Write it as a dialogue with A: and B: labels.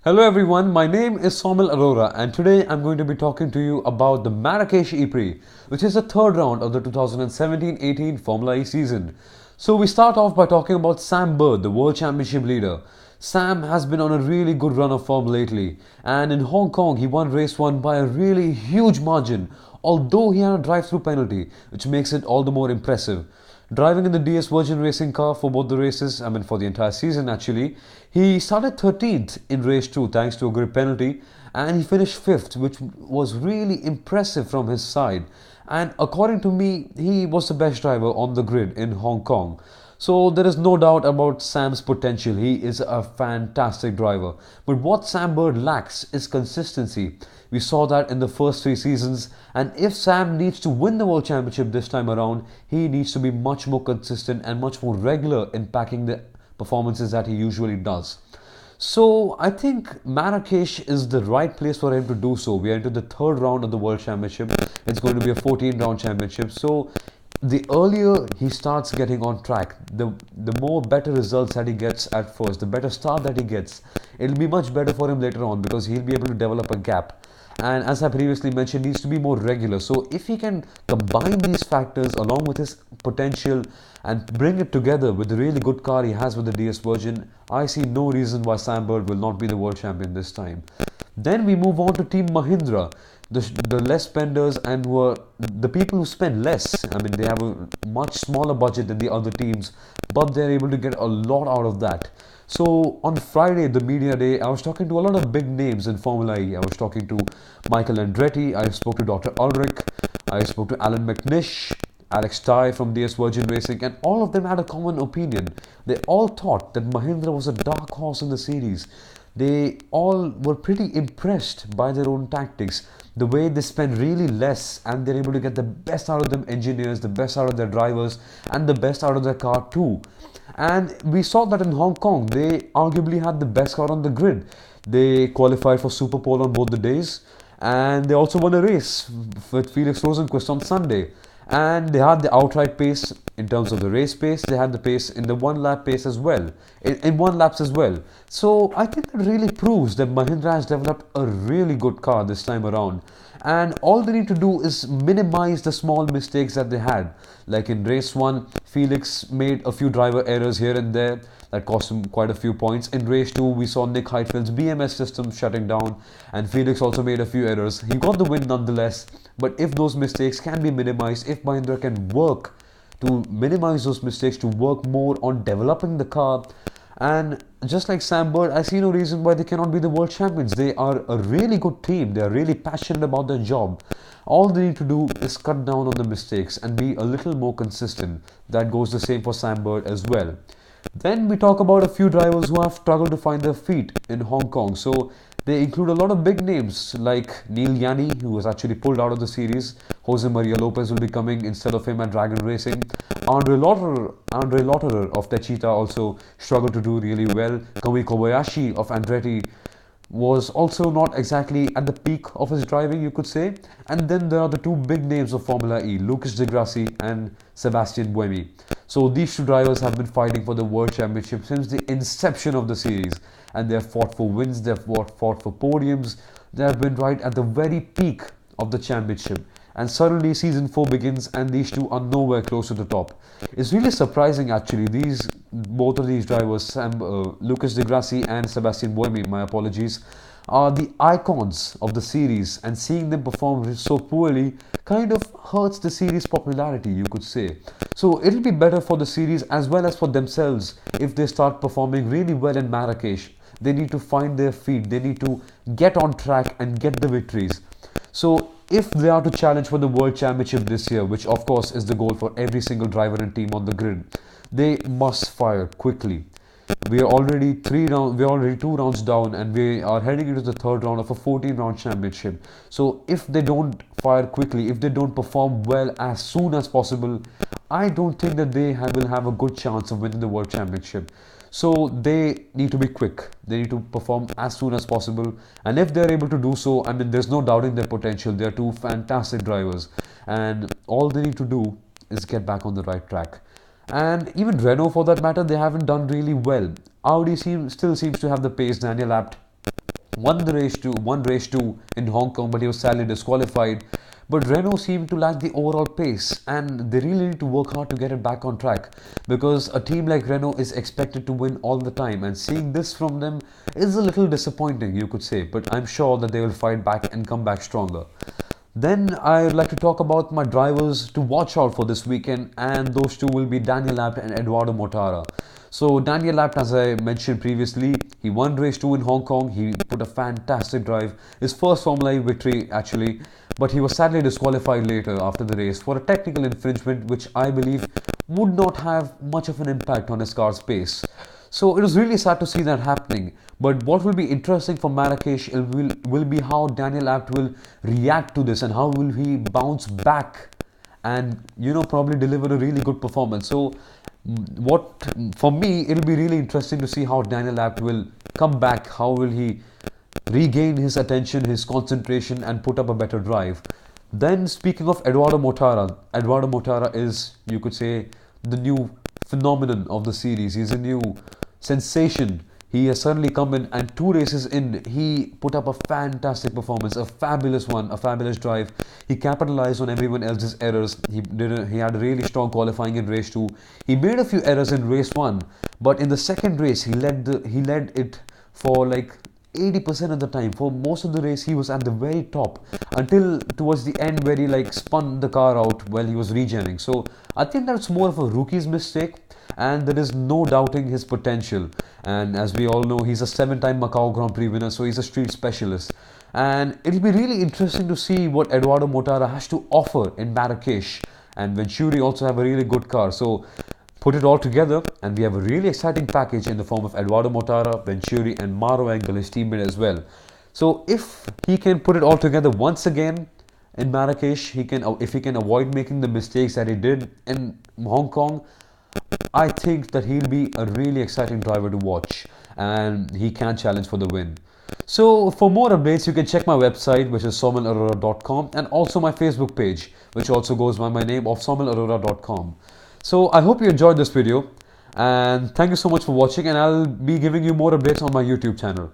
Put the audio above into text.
A: Hello everyone, my name is Soumil Arora and today I'm going to be talking to you about the Marrakesh ePrix, which is the third round of the 2017-18 Formula E season. So we start off by talking about Sam Bird, the World Championship leader. Sam has been on a really good run of form lately, and in Hong Kong he won race 1 by a really huge margin, although he had a drive-through penalty, which makes it all the more impressive. Driving in the DS Virgin Racing car for both the races, for the entire season actually, he started 13th in race 2 thanks to a grid penalty, and he finished 5th, which was really impressive from his side. And according to me, he was the best driver on the grid in Hong Kong. So there is no doubt about Sam's potential. He is a fantastic driver. But what Sam Bird lacks is consistency. We saw that in the first 3 seasons, and if Sam needs to win the World Championship this time around, he needs to be much more consistent and much more regular in packing the performances that he usually does. So I think Marrakesh is the right place for him to do so. We are into the third round of the World Championship. It's going to be a 14-round championship. So the earlier he starts getting on track, the more better results that he gets at first, the better start that he gets, it'll be much better for him later on because he'll be able to develop a gap. And as I previously mentioned, needs to be more regular. So if he can combine these factors along with his potential and bring it together with the really good car he has with the DS Virgin, I see no reason why Sam Bird will not be the world champion this time. Then we move on to Team Mahindra, the less spenders and who are the people who spend less. They have a much smaller budget than the other teams, but they're able to get a lot out of that. So on Friday, the media day, I was talking to a lot of big names in Formula E. I was talking to Michael Andretti, I spoke to Dr. Ulrich, I spoke to Alan McNish, Alex Ty from DS Virgin Racing, and all of them had a common opinion. They all thought that Mahindra was a dark horse in the series. They all were pretty impressed by their own tactics, the way they spend really less and they're able to get the best out of them engineers, the best out of their drivers, and the best out of their car too. And we saw that in Hong Kong, they arguably had the best car on the grid. They qualified for Super Pole on both the days, and they also won a race with Felix Rosenqvist on Sunday. And they had the outright pace in terms of the race pace. They had the pace in the one lap pace as well, in one laps as well. So I think that really proves that Mahindra has developed a really good car this time around. And all they need to do is minimize the small mistakes that they had. Like in race 1, Felix made a few driver errors here and there that cost him quite a few points. In race 2, we saw Nick Heidfeld's BMS system shutting down, and Felix also made a few errors. He got the win nonetheless, but if those mistakes can be minimized, if Mahindra can work to minimize those mistakes, to work more on developing the car, and just like Sam Bird, I see no reason why they cannot be the world champions. They are a really good team. They are really passionate about their job. All they need to do is cut down on the mistakes and be a little more consistent. That goes the same for Sam Bird as well. Then we talk about a few drivers who have struggled to find their feet in Hong Kong. So they include a lot of big names like Neil Yanni, who was actually pulled out of the series. Jose Maria Lopez will be coming instead of him at Dragon Racing. Andre Lotterer of Techita also struggled to do really well. Kamui Kobayashi of Andretti was also not exactly at the peak of his driving, you could say. And then there are the two big names of Formula E, Lucas de Grassi and Sebastien Buemi. So these two drivers have been fighting for the World Championship since the inception of the series. And they have fought for wins, they have fought for podiums, they have been right at the very peak of the championship. And suddenly season 4 begins and these two are nowhere close to the top. It's really surprising actually. Both of these drivers, Lucas de Grassi and Sebastien Buemi, my apologies, are the icons of the series, and seeing them perform so poorly kind of hurts the series' popularity, you could say. So it'll be better for the series as well as for themselves if they start performing really well in Marrakesh. They need to find their feet, they need to get on track and get the victories. So if they are to challenge for the World Championship this year, which of course is the goal for every single driver and team on the grid, they must fire quickly. We are already 2 rounds down and we are heading into the third round of a 14-round championship. So if they don't fire quickly, if they don't perform well as soon as possible, I don't think that they will have a good chance of winning the World Championship. So they need to be quick. They need to perform as soon as possible. And if they're able to do so, there's no doubting their potential. They're two fantastic drivers. And all they need to do is get back on the right track. And even Renault, for that matter, they haven't done really well. Audi still seems to have the pace. Daniel Abt won race two in Hong Kong, but he was sadly disqualified. But Renault seemed to lack the overall pace, and they really need to work hard to get it back on track, because a team like Renault is expected to win all the time, and seeing this from them is a little disappointing, you could say, but I'm sure that they will fight back and come back stronger. Then I would like to talk about my drivers to watch out for this weekend, and those two will be Daniel Abt and Edoardo Mortara. So Daniel Abt, as I mentioned previously, he won race 2 in Hong Kong. He put a fantastic drive, his first Formula E victory actually, but he was sadly disqualified later after the race for a technical infringement which I believe would not have much of an impact on his car's pace. So it was really sad to see that happening. But what will be interesting for Marrakesh will be how Daniel Abt will react to this, and how will he bounce back and probably deliver a really good performance. So what for me, it'll be really interesting to see how Daniel Abt will come back, how will he regain his attention, his concentration, and put up a better drive. Then speaking of Edoardo Mortara is, you could say, the new phenomenon of the series. He's a new sensation. He has suddenly come in, and 2 races in, he put up a fantastic performance, a fabulous one, a fabulous drive. He capitalized on everyone else's errors. He had a really strong qualifying in race 2. He made a few errors in race 1, but in the second race, he led it for like 80% of the time. For most of the race, he was at the very top until towards the end, where he spun the car out while he was regenning. So I think that's more of a rookie's mistake, and there is no doubting his potential. And as we all know, he's a 7-time Macau Grand Prix winner, so he's a street specialist. And it'll be really interesting to see what Edoardo Mortara has to offer in Marrakesh. And Venturi also have a really good car. So put it all together, and we have a really exciting package in the form of Edoardo Mortara, Venturi, and Maro Engel, his teammate as well. So if he can put it all together once again in Marrakesh, if he can avoid making the mistakes that he did in Hong Kong, I think that he'll be a really exciting driver to watch, and he can challenge for the win. So for more updates, you can check my website, which is soumil.arora.com, and also my Facebook page, which also goes by my name of soumil.arora.com. So I hope you enjoyed this video, and thank you so much for watching, and I'll be giving you more updates on my YouTube channel.